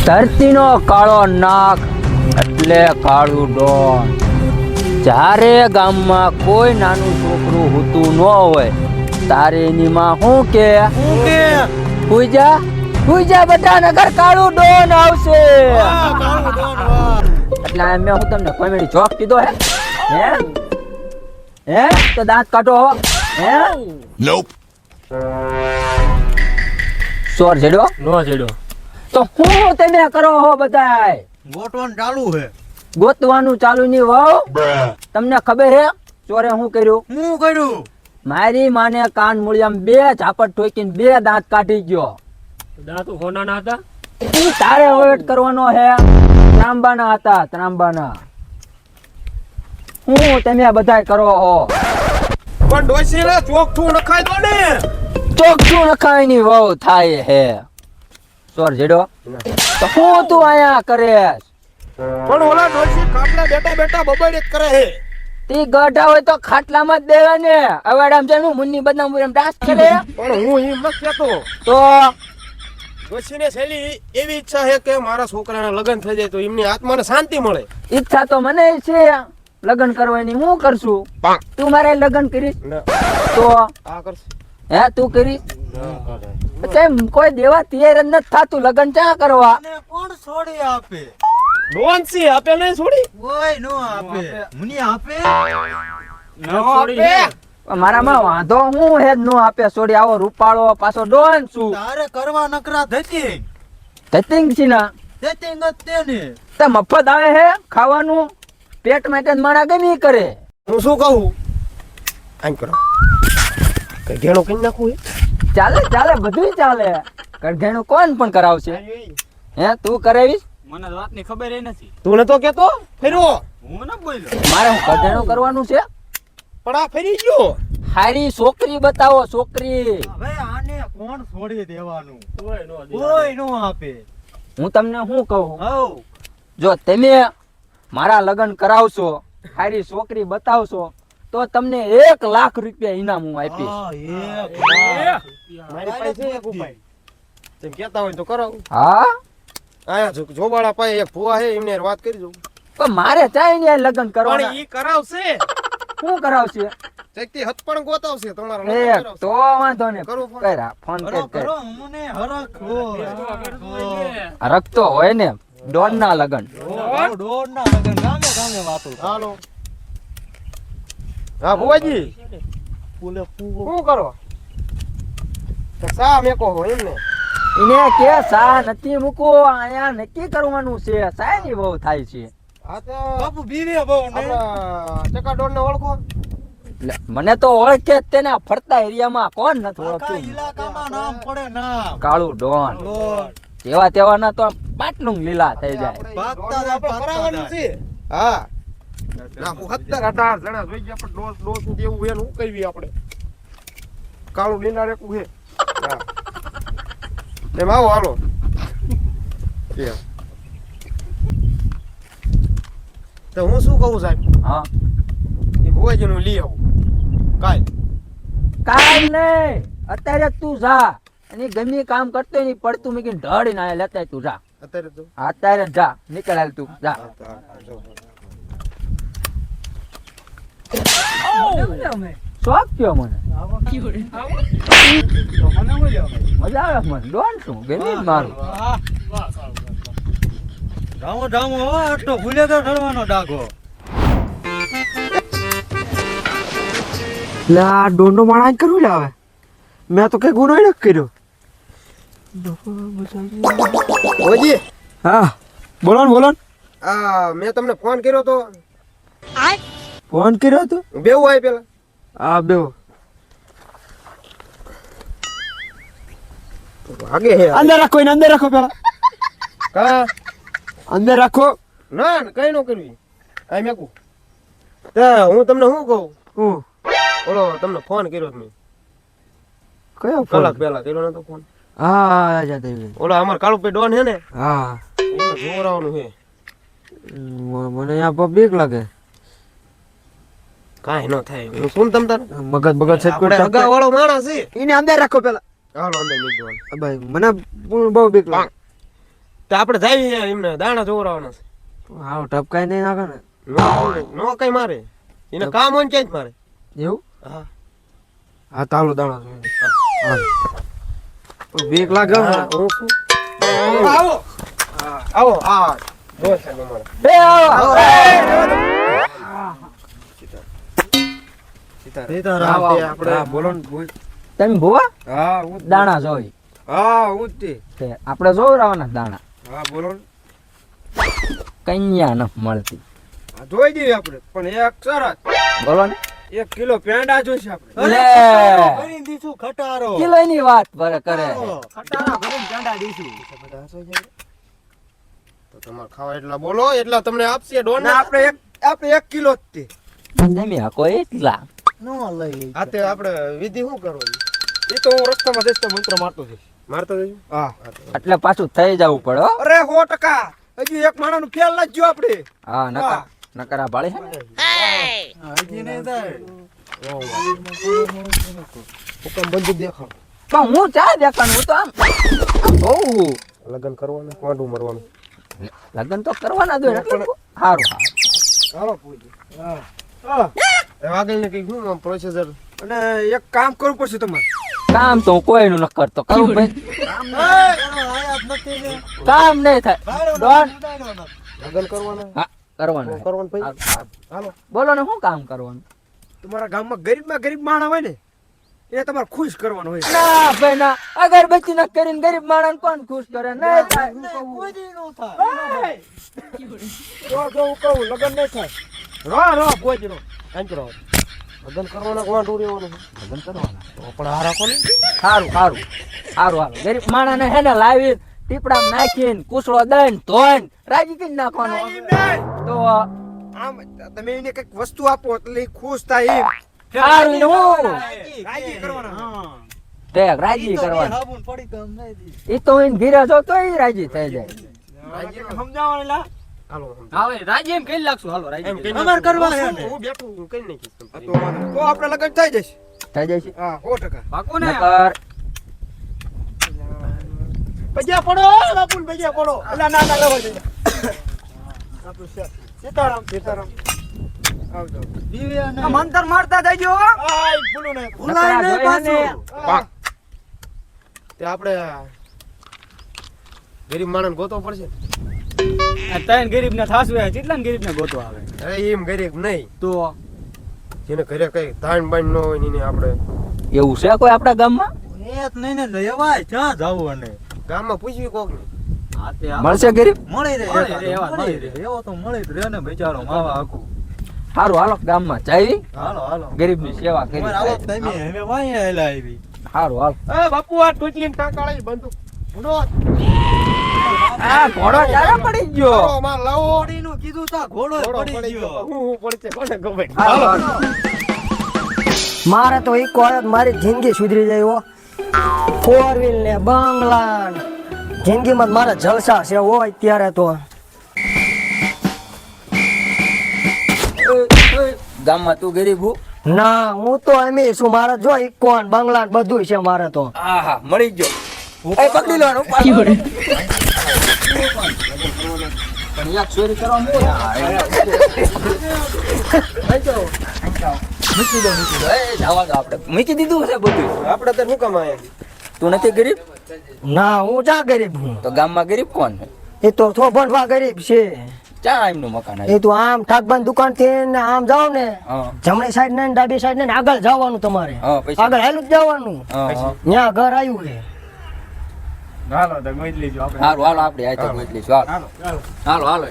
ધરતીનો કાળો નાગ એટલે કાળું ડોન. જ્યારે ગામમાં કોઈ નાનું છોકરું હોતું ન હોય તારે એની માં શું કે પૂજા બધા નગર કાળું ડોન આવશે. એટલે મેં હું તમને કોમેડી જોક કીધો હે તો દાંત કાઢો હે. સોર જેડો નો જેડો તો હું તમે કરો હો બધાય ગોઠવણ ચાલુ છે. ગોતવાનું ચાલુ ની વહુ તમને ખબર હે ચોરે હું કર્યું? હું કર્યું? મારી માને કાન મૂળિયામ બે ઝાપટ ઠોકીને બે દાંત કાઢી ગયો. દાંત હોના ના હતા. ઈ તારે વેટ કરવાનો હે. ત્રાંબાના હતા ત્રાંબાના. હું તમે બધાય કરો હો પણ ડોસીને ચોકઠું નખાય તો ને. ચોકઠું નખાય ની વહુ થાય હે. ચોર જેડો તો હું તું આયા કરેશ? પણ ઓલા ડોસી ખાટલા બેઠા બેઠા બબડે જ કરે હે. તી ગઢા હોય તો ખાટલામાં જ દેવા ને. અવાડામ જાનું મુન્ની બદનામ એમ ડાસ કરે. પણ હું એમ ન કહેતો. તો ડોસીને છેલ્લી એવી ઈચ્છા છે કે મારા છોકરાના લગ્ન થઈ જાય તો એમની આત્માને શાંતિ મળે. ઈચ્છા તો મને છે લગ્ન કરવાની. હું કરશું? તું મારે લગ્ન કરીશ તો આ કરશે હે તું કરીશ? કેમ કોઈ દેવા તૈયાર જ નથી થાતું લગ્ન ચા કરવા? કોણ છોડી આપે? ડોન્સી આપે નહીં છોડી. કોઈ નો આપે. મુની આપે? ન છોડી મારામાં વાંધો હું હે નો આપે છોડી. આવો રૂપાળો પાછો ડોન છું. તારે કરવા નકરા ધતિંગ. ધતિંગ છે ના ધતિંગ જ તેને. તે મફત આવે હે ખાવાનું. પેટ માટે માણા ગમી કરે. હું શું કહું આમ કરો કઈ ઘેણો કઈ નાખું હે. ચાલે ચાલે બધું ચાલે. કડઘેણું કોણ પણ કરાવશે? હે તું કરાવીશ? મને વાતની ખબર નથી. તું નતો કેતો ફેરવો. હું ન બોલ્યો. મારે હું કડઘેણું કરવાનું છે. પણ આ ફેરી ગયો. હારી છોકરી બતાવો છોકરી. હવે આને કોણ છોડી દેવાનું? કોઈ નો દે. કોઈ નો આપે. હું તમને શું કહું? હઉ જો તમે મારા લગ્ન કરાવશો હારી છોકરી બતાવશો તો તમને 1 લાખ રૂપિયા ઇનામ હું આપીશ. મારી પાસે એક ઉપાય તેમ કહેતા હોય તો કરાવું. હા આયા જોબાળા પાસે એક ભુવા છે એમને વાત કરી દઉં. પણ મારે ચાઈ ને લગ્ન પણ કરવાના. ઈ કરાવશે. શું કરાવશે? ચકતી હથ પણ ગોતાવશે તમારા લગ્ન એક કરાવશે. તો વાંધો ને કરો ફોન. કર્યા ફોન કરો કર કરો મને હરખો. રખતો હોય ને ડોન ના લગ્ન. ડોર ના લગન ગામે ગામે વાતો. હાલો હા ભુવાજી બોલે પૂવો. શું કરો? તો સા મેકો હો એમને. એને કે સા નથી મૂકવો આયા નક્કી કરવાનું છે. સાય ની બહુ થાય છે. આ તો બાપુ બીવે બહુ ને. આપણા ચકાડોળ ને ઓળખો. એટલે મને તો ઓળખે જ તેના ફરતા એરિયામાં કોણ નથી આખા ઓળખતું? ઇલાકામાં નામ પડે નામ. કાળું ડોન ડોર. જેવા તેવાના તો પાટલું લીલા થઈ જાય. ભાગતા જાય, આપણે ભાગતા કરાવવાનું જાય. છે. હા નાખું 17-18 જણા જોઈ ગયા પણ ડોસ નું જેવું એનું શું કરવી આપણે? કાળું લીલા રેકું છે. હા એમ આવો હાલો. તો હું શું કહું સાહેબ હા એ ભુવાજી નું લઈ આવું કાલ. કાઈ નહીં અત્યારે તું જા અને ગમે કામ કરતો હોય ને પડતું મૂકીને ઢળી ના લેતા તું જા. અત્યારે તો અત્યારે જ જા નીકળ હાલ તું જા. શોખ થયો મને. મજા આવે મને. ડોન છું ગમી મારું. ધામો ધામો હો આટલો ભૂલે તો ઠરવાનો ડાઘો. લા ડોંડો માણા જ કરવું લે હવે. મેં તો કઈ ગુનો નથી કર્યો. ભુવાજી હા બોલો ને બોલો ને. આ મેં તમને ફોન કર્યો તો ફોન કર્યો હતો? બેવું આય પેલા. હા બેવ ભાગે હે અંદર રાખો એને અંદર રાખો પેલા. કા અંદર રાખો. ના કઈ નો કરવી આ મેકું. તે હું તમને શું કહું હું ઓલો તમને ફોન કર્યો મેં કયો કલાક ફોન? પહેલા કર્યો નતો ફોન. હા રાજા દેવી. ઓલો અમાર કાળુભાઈ ડોન હે ને હા એને જોવરાવાનું છે. મને આ પબ્લિક લાગે. કાઈ ન થાય હું શું તમ તાર મગજ બગજ સેટ આપણે હગા વાળો માણસ છે. એને અંદર રાખો પેલા. હાલો અંદર નીકળો. ભાઈ મને બહુ બીક લાગે. તો આપણે જઈએ એમને દાણા જોવરાવાના છે. આવ ટપકાઈ નહીં નાખે ને નો કઈ મારે એને કામ હોય ને ક્યાં જ મારે. એવું હા હા તાલો દાણા જોઈએ બીક લાગે હા, હું શું? આવો આવો આ બોસ છે તમારે. બે આવો. સીતારામ હા, તે તે આપણે આપણે બોલો ને બોલ. તમે ભુવા હા હું જ દાણા જોઈ હા હું જ તે. તે આપણે જોવરાવાના દાણા હા બોલો ને કન્યા ન મળતી હા, જોઈ દઈએ આપણે પણ એક શરત બોલો ને 1 કિલો પેંડા જોઈશે આપણે લે કરી દીધું ખટારો કિલોની વાત કરે ખટારા ભરીને ગાંડા દીશું. તો તમારે ખાવા એટલા બોલો એટલા તમને આપશે ના ડોના. આપણે 1 કિલો જ તે તમે આખો એટલા નો લઈ આ તે આપણે વિધિ શું કરવાની? એ તો હું રસ્તામાં જઈશ તો મંત્ર મારતો જઈશ મારતો જઈશું. હા એટલે પાછું થઈ જવું પડે હો. અરે 100% હજી એક માણાનું ફેલ નથી જો આપણે હા નકરા ભાળે છે ને હજી નહીં થાય હુકમ બંદૂક દેખાડો. પણ હું ચા દેખાનું હું તો આમ જોઉં લગન કરવાનું કોંડું મરવાનું. લગ્ન તો કરવાના જ હોય ને એટલે સારું હાલો પૂજી હા એ આગળને કઈ શું આમ પ્રોસેસર? અને એક કામ કરવું પડશે તમારે કામ તો હું કોઈનું ન કરતો કરું ભાઈ કામ નહીં થાય ડોન લગન કરવાના હા કરવાનું કરવાનું ભાઈ. હાલો બોલો ને શું કામ કરવાનું તમારા ગામમાં ગરીબમાં ગરીબ માણસ હોય ને એ તમારે ખુશ કરવાનો હોય ના ભાઈ ના અગરબત્તી ના કરીને ગરીબ માણસ કોણ ખુશ કરે નહીં થાય જો હું કહું લગન નહીં થાય રો ભોજ રો આંચરો લગન કરવાના કોંડું રહેવાનું. લગ્ન કરવાના તો પણ આ રાખો ને. સારું હારું ગરીબ માણસ ને હે ને લાવી ટીપડા નાખીને કુસળો દઈને ધોઈને રાજી કરી નાખવાનો તો આમ તમે એને કઈક વસ્તુ આપો એટલે ઈ ખુશ થાય એમ સારું ને હું રાજી કરવાના તે રાજી કરવાનું સાબુન પડી તો એમ નહીં દી. એ તો એને ઘીરે જો તોય રાજી થઈ જાય સમજાવવાનું લા. હાલો હા ભાઈ, રાજી એમ કહી લાગશું. હાલો રાજી એમ કહી કઈ અમારે કરવા છે ને. હું બેઠું હું કઈ નાખીશ તો તમને. તો આપણે લગન થઈ જશે થઈ જાય છે હા 100% પાકું ને. નકર ભજીયા પડો બાપુન ભજીયા પડો એલા ના લેવા જઈએ આપણું છે સીતારામ સીતારામ આવજો દિવ્યાને આ મંતર મારતા જઈજો આય ભૂલું નહીં ભૂલાય નહીં નકરા જોઈને પાછું. તે આપણે ગરીબ માણસ ગોતવો પડશે. આ ત્રણ ગરીબ ને થાસવે કેટલા ને ગરીબ ને ગોતો આવે અરે એમ ગરીબ નહીં તો જેને ઘરે કઈ ધાન બાન ન હોય ને એને આપણે એવું છે કોઈ આપણા ગામમાં એક નહીં ને લેવાય ક્યાં જાવું અને ગામમાં પૂછવી કોક ને. આ તે આ મળશે ગરીબ મળી રહે મળી રહે, એકાદો, એવા મળી મળી રહે. એવો તો મળી જ રહે ને બિચારો માવા આખું. સારું હાલો ગામમાં જઈ હાલો હાલો ગરીબની સેવા કરી અમારે આવો ટાઈમે હવે વાંહે આયલા આવી. સારું હાલ એ બાપુ આ ટોચલી ને ટાંકાળી બંદૂક ઉડો. આ ઘોડો ચારા પડી ગયો લાવો, માર લાવો. ઘોડીનું કીધું તા ઘોડો ઘોડો પડી પડી ગયો. ગયો. હું પડશે કોને ખબર. હાલો, હાલો. મારે તો એક વાર મારી જિંદગી સુધરી જાય હો 4 વ્હીલ ને બંગલા ને. જિંદગીમાં તો મારા જલસા છે હો અત્યારે તો ગામમાં તું ગરીબ હું ના હું તો એમ છું મારે જો ઇકોન બંગલા ને બધું છે મારે તો હા મળી ગયો એ પકડી લો પણ એક ચોરી કરવાનું હોય. મૂકી દો એ જવા દો આપણે મૂકી દીધું છે બધું આપણે તો શું કામ આયા? તું નથી ગરીબ ના હું ચા ગરીબ હું તો ગામમાં ગરીબ કોણ છે એ તો થોભણવા ગરીબ છે ચા એમનું મકાન એ તો આમ ઠાકબાન દુકાન થી ને આમ જાવ ને હા જમણી સાઈડ ને ડાબી સાઈડ ને આગળ જવાનું તમારે હા પૈસા આગળ હાલું જ જવાનું હા ત્યાં ઘર આવ્યું છે હાલો તો ગોઈ લેજો આપણે. હાલો હાલો આપણે આ તો ગોતી લઈશું હાલો હાલો હાલો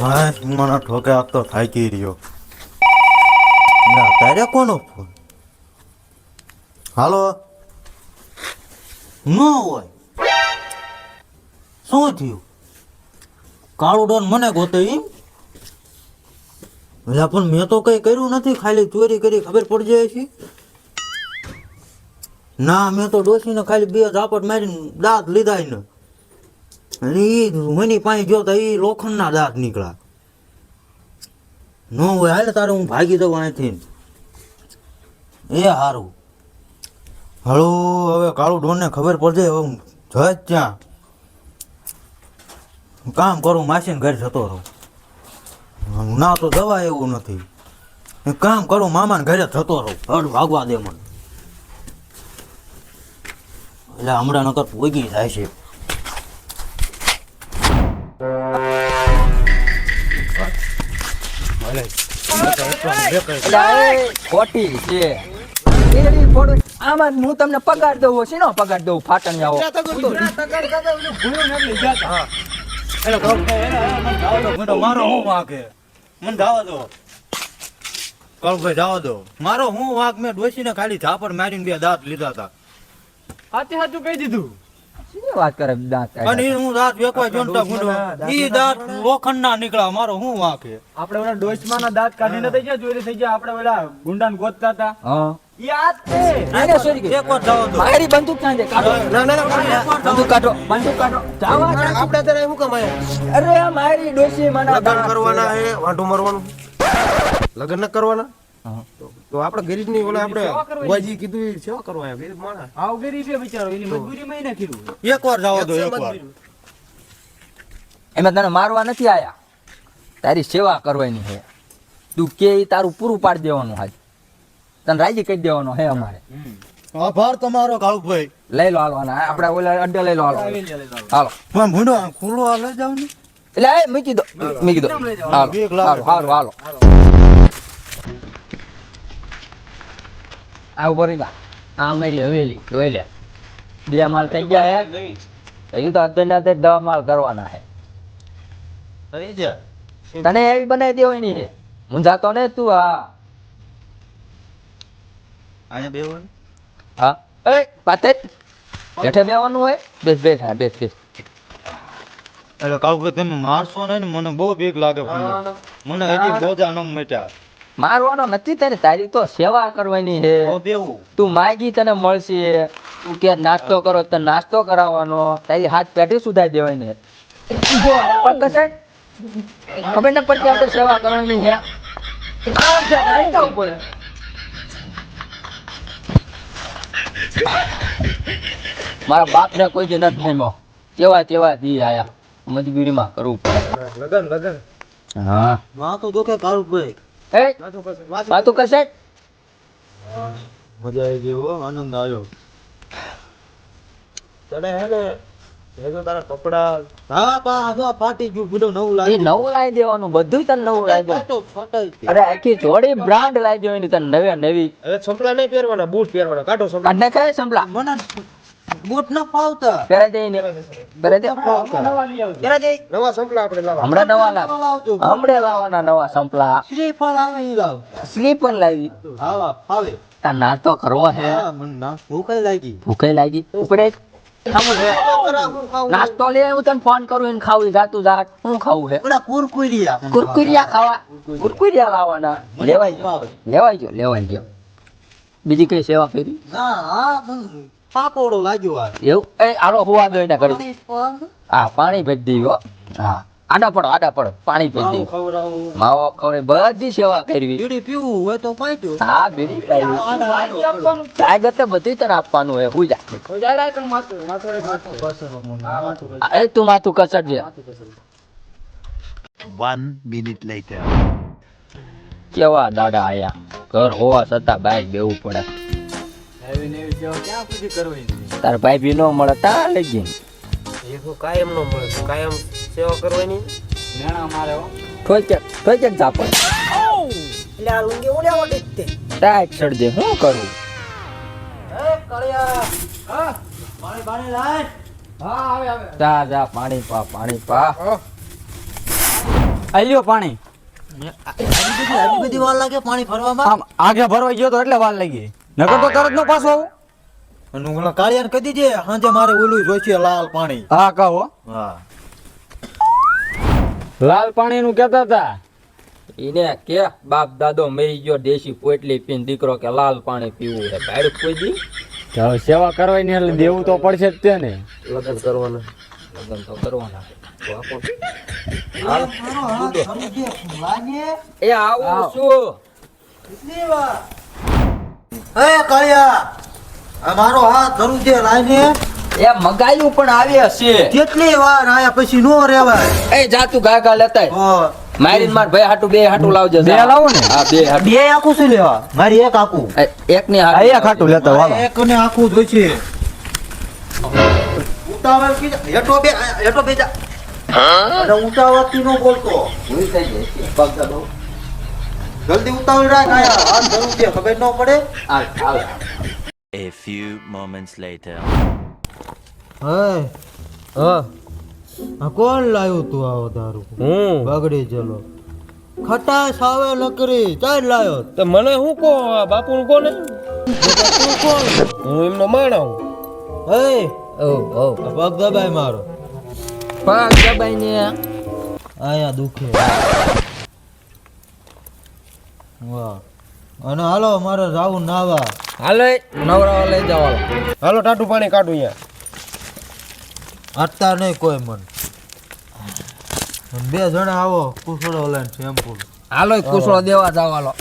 હા મને ઠોકે આપતો થાકી રહ્યો. ના તારે કોનો ફોન? હાલો ન હોય શું થયું? કાળું ડોન મને ગોતે એમ? એટલે પણ મેં તો કઈ કર્યું નથી, ખાલી ચોરી કરી ખબર પડી જાય છે. ના મેં તો ડોસીને ખાલી 2 ઝાપટ મારીને દાંત લીધા ને અને ઈ મની પાસે ગયો તો ઈ લોખંડના દાંત નીકળ્યા. ન હોય હાલે તારે હું ભાગી દઉં અહીંથી. એ સારું હળો હવે કાળું ડોનને ખબર પડશે હવે હું જજ ત્યાં કામ કરું માસીને ઘરે જતો રહું ના તો દવા એવું નથી એક કામ કરું મામાને ઘરે જતો રહું હળ ભાગવા દે મને એટલે હમણાં નકર પોગી જાય છે ખોટી છે એડી પડું. આમાં હું તમને પગાર દઉં શેનો પગાર દઉં ફાટણ જાઓ મારો હું વાંક હે મને જવા દો કળભાઈ જવા દો મારો હું વાંક મેં ડોસીને ખાલી ઝાપડ મારીને 2 દાંત લીધા હતા સાચું સાચું કહી દીધું. શેની વાત કરે દાંત અને ઈ હું દાંત વેકવા જોનતા ગુંડો ઈ દાંત લોખંડના નીકળ્યા મારો હું વાંક હે આપણે ઓલા ડોશમાના દાંત કાઢીને થઈ ગયા ચોરી થઈ ગયા. આપણે ઓલા ગુંડાને ગોતતા હતા. હા ઈ આ જ છે. આને સોરી કે એક વાર જવા દો મારી બંદૂક ક્યાં છે કાઢો બંદૂક કાઢો બંદૂક કાઢો જાવા દે. આપણે અત્યારે શું કામ આયા અરે આ મારી ડોશી મને લગ્ન કરવાના હે વાંઢું મારવાનું લગ્ન ન કરવાના હા. તો આપણે ગરીબની ઓલા આપણે વાજી કીધું એ સેવા કરવા આયા ગરીબ માણસ આવ ગરીબ છે બિચારો. એની મજબૂરીમાં ય નાખી દીધું. એક વાર જવા દો એક વાર એમાં તને મારવા નથી આયા તારી સેવા કરવાની છે તું કે ઈ તારું પૂરું પાડી દેવાનું હાજ તને રાજી કહી દેવાનો હે અમારે આભાર તમારો કાળુભાઈ લઈ લો હાલવાના આપણે ઓલા અડ્ડે લઈ લો હાલો હાલો પણ ભૂંડો ખુલ્લો હાલે જાવ ને એટલે એ મૂકી દો હાલો બીક લાગે. હાલો હાલો આ ઉપર ઈ બા આ મારી હવેલી જોઈ લે 2 માળ થઈ ગયા હે હજુ તો અત્યારના તે 10 માળ કરવાના હે થઈ જા તને એવી બનાવી દેવાની છે હું જાતો ને તું હા અહીંયા બેવો હા એ પાતે બેઠે બેવાનું હોય બેસ બેસ હા બેસ બેસ એટલે કાળુભાઈ તમે મારશો ને મને બહુ બીક લાગે મને હજી બોજા ન મટ્યા મારવાનો નથી તને તારી તો સેવા કરવાની છે ઓ બેવું તું માગી તને મળશે તું કે નાસ્તો કરો તને નાસ્તો કરાવવાનો તારી હાથ પેટી સુધારી દેવાની છે પણ કશે ખબર ન પડતી આપણે સેવા કરવાની છે આમ છે, અહીં જાવું પડે. મારા બાપ ને કોઈ જ નથી નમ્યો કેવા દી આયા મજબૂરીમાં કરવું પડે લગન હા માં તો દુખે કાળુભાઈ એ વાતું કશે મજા આવી ગઈ હો આનંદ આવ્યો તને હે ને એ તો તારા કપડા હા પા આ પાટી ગયું બધું નવું એ લાગે નવું લાવી દેવાનું બધું તને નવું લાવી દેવાનું તો ફટાઈ ગઈ. અરે આખી જોડી બ્રાન્ડ લાવી દેવાની તને નવી હવે સંપલા નહીં પહેરવાના બૂટ પહેરવાના કાઢો સંપલા કાઢને કઈ સંભળા મને બૂટ ન પાવતા પહેરા દે ને પહેરા દે કેરા જઈ નવા સંપલા આપણે લાવવા હમણાં નવા લાવ લાવજો હમણાં લાવવાના નવા સંપલા શ્રીફળ આવે ઈ લાવ સ્લીપર લાવી હા આવે તાર નાસ્તો કરવો હે હા મને ના ભૂખ લાગી ભૂખે લાગી ઉપરે ખાવું છે નાસ્તો લે હું તને ફોન કરું એને ખાવું જાતું જાત હું ખાવું હે ઓલા કુરકુરિયા કુરકુરિયા ખાવા કુરકુરિયા લાવવાના લેવાઈ ગયો બીજી કઈ સેવા કરી ના આ પાકોડો લાગ્યો આ એવું એ આલો હુવા દો એને કરી હા પાણી ભેજ દીધો હા આડા પડો પાણી ભેજ દીધું ખવડાવું માવો ખવડે બધી સેવા કરવી બીડી પીવું હોય તો પાટ્યું હા બીડી પીવી આગળ તો બધું તને આપવાનું હોય હું જા એ તું માથું કસડજે 1 minute later. કેવા દાડા આયા ઘર હોવા છતાં બાઈક બેવું પડે એવી ને એવી સેવા ક્યાં સુધી કરવાની? તાર ભાઈ બી નો મળે તા લઈ ગઈ એ તો કાયમ નો મળે કાયમ સેવા કરવાની મેણા મારે હો. ઠોકે જાપડ એટલે આ લુંગી ઉડ્યા વળી જ તે ટાઈટ સડજે શું કરું પાણી પાણી લાય હા આવે આવે. જા પાણી પા આલ્યો પાણી. આટલી બધી વાર લાગે પાણી ભરવામાં આમ આગે ભરવા ગયો તો એટલે વાર લાગી. નકર તો તરત નો પાછો આવું. અને ઓલા કાળિયાને કહી દીજે સાંજે મારે ઓલું જોઈશે લાલ પાણી હા કહો. હા લાલ પાણી નું કેતા હતા. એને કે બાપ દાદો મરી ગયો દેશી પોટલી પીને દીકરો કે લાલ પાણી પીવું છે ભાડું કોઈ દી તો હવે સેવા કરવાની એટલે દેવું તો પડશે જ તે ને. લગ્ન કરવાના લગ્ન તો કરવાના તો આપો. એ આવું છું એ કાળિયા આ મારો હાથ ધરું છે લાઈને એ મગાયું પણ આવી હશે. કેટલી વાર આયા પછી નો રેવાય એ જા તું ઘા લેતાય. ઓ, મારીને માર ભાઈ હાટુ બે હાટુ લાવજો. બે લાવો ને? હા બે હાટુ. બે આખું શું લેવા મારી એક આખું એક ની હાટુ. અહીંયા ખાટું લેતા વાળો. એક ને આખું જોઈશે ઉતાવળ કીધા હેઠો બે જા અરે ઉતાવળથી નો બોલતો ભૂલ થઈ ગઈ છે. પગ દબાવો. જલ્દી ઉતાવળ રાખ આયા હાથ ધરું છે ખબર ન પડે હાલ હાલ. A few moments later. હે હા આ કોણ લાવ્યું તું આવો દારૂ હું બગડી ચલો ખટાશ આવે લકરી ચાલ લાવ્યો તો મને હું કો બાપુ કોને તું કોણ હું એમનો માણા હું. હે ઓ ઓ આ પગ દબાય મારો પગ દબાઈને આયા દુખે વાહ અને હાલો મારે જાવું નાવા હાલે નવરાવા લઈ જાવ હાલો. હાલો ટાટું પાણી કાઢું અહીંયા. અટતા નહીં કોઈ મન બે જણા આવો કુસડો લઈને શેમ્પુ હાલો કુસળો દેવા જાવ હાલો.